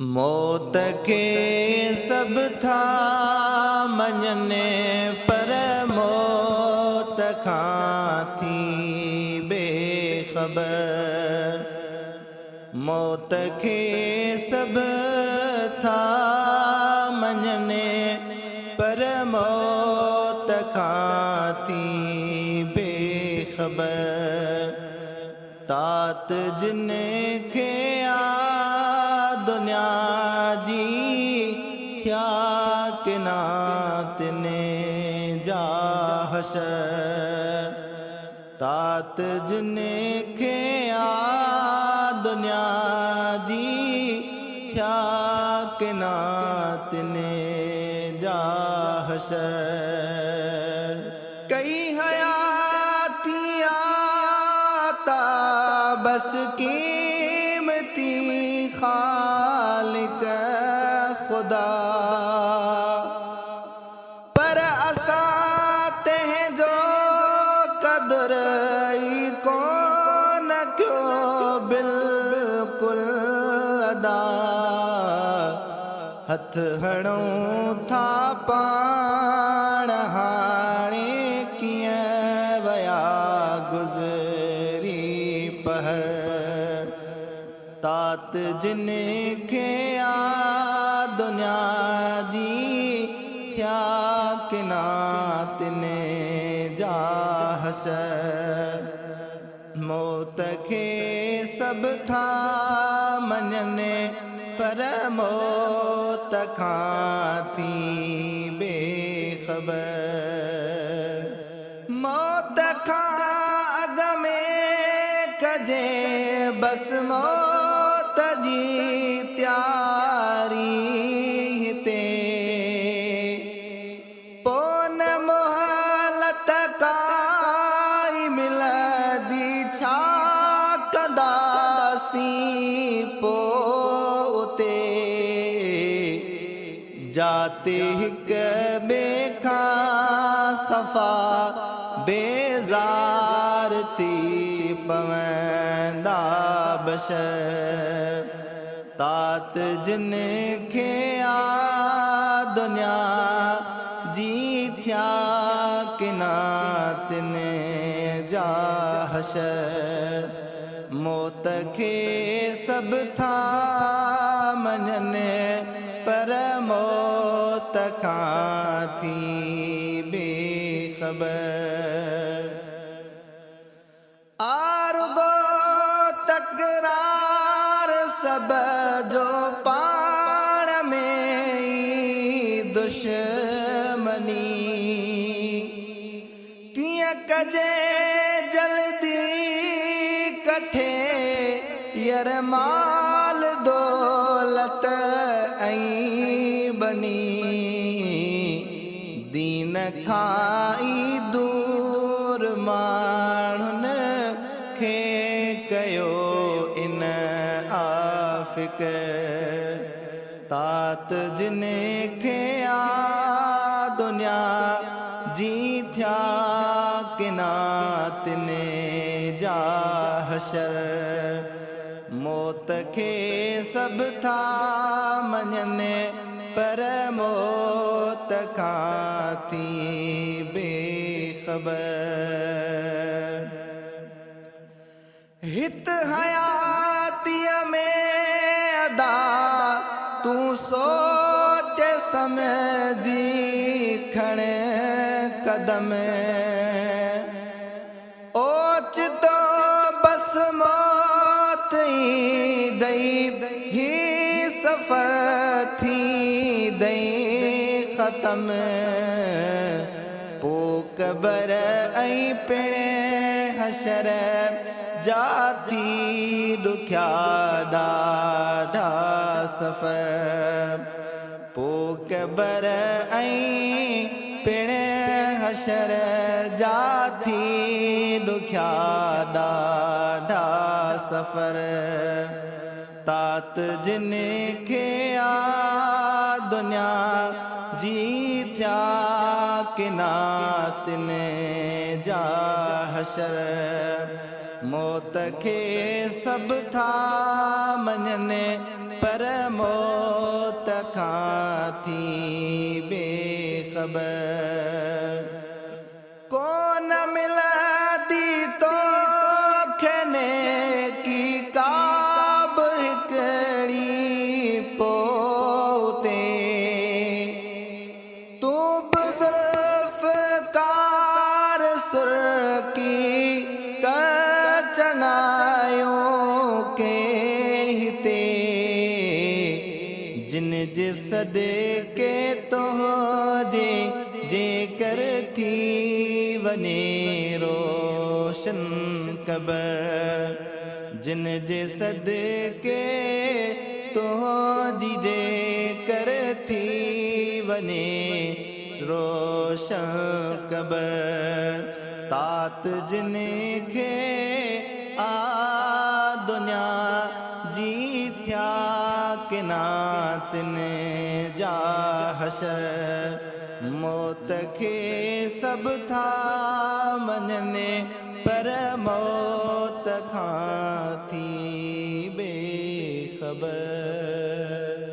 मौत के सब था मञने पर मौत खां थी बेखबर। मौत के सब था मञने पर मौत खां थी बेखबर। तात जिन खे दुनिया जी थिया किनात ने जा हशर। तात जिन खे दुनिया जी थिया किनात ने जा हशर। कई हयाती आता बस कीमती खालिक खुदा। पर असा तंहिंजो कदर ई कोन कयो बिल्कुल अदा। हथ हणूं था पाण हाणे कीअं वया गुज़री पहर। तात जिन खे दुनिया जी थिया किनात ने जा हशर। मौत के सब था मञने पर मौत खां थी बेखबर। मौत खां अॻ में कजे बस मौत जी त्यारी हिते। पोइ न मोहलत काई मिलंदी छा कंदासीं पोइ उते। जाते हिक ॿिए खां सफ़ा बेज़ार थी पवंदा बशर। तात जिन खे दुनिया जी थिया किनात ने जा हशर। मौत के सब था मञने पर मौत खां थी बेखबर। आरुगो तकरार सब जो पाण में ई दुश्मनी। कीअं कजे जल्दी कठे यर माल दौलत ऐं बनी। दीन खां ई दूर माण्हुनि खे कयो इन आफ़िकर। तात जिन खे दुनिया जी थिया किनात ने जा हशर। मौत के सब था मञने पर मौत खां थी बेखबर। हित हयातीअ में अदा तूं सोच समझी खण कदम। ओचितो बस मौत ई दई ही सफ़र थी दई ख़त्म। पोइ क़बर ऐं पिणे हशर जा थी ॾुखिया ॾाढा सफ़र। पोइ क़बर ऐं पिणे हशर जा थी ॾुखिया ॾाढा सफ़र। तात जिन खे दुनिया जी थिया किनात ने जा हशर। मौत के सब था मञने पर मौत खां थी बेख़बर कोन मिलंदी तोखे नेकी का बि हिकिड़ी पोइ तूं बि ज़ुल्फ़कार सुर्की कर चङायूं के हिते जिन जे सदके तुंहिंजे जेकर थी वञे रोशन क़बर जिन जे सदके तुंहिंजी जेकर थी वञे रोशन क़बर तात जिन खे आ दुनिया जी थिया किनातिन जा हशर मौत खे सभु था मञनि पर मौत खां थी बेख़बर।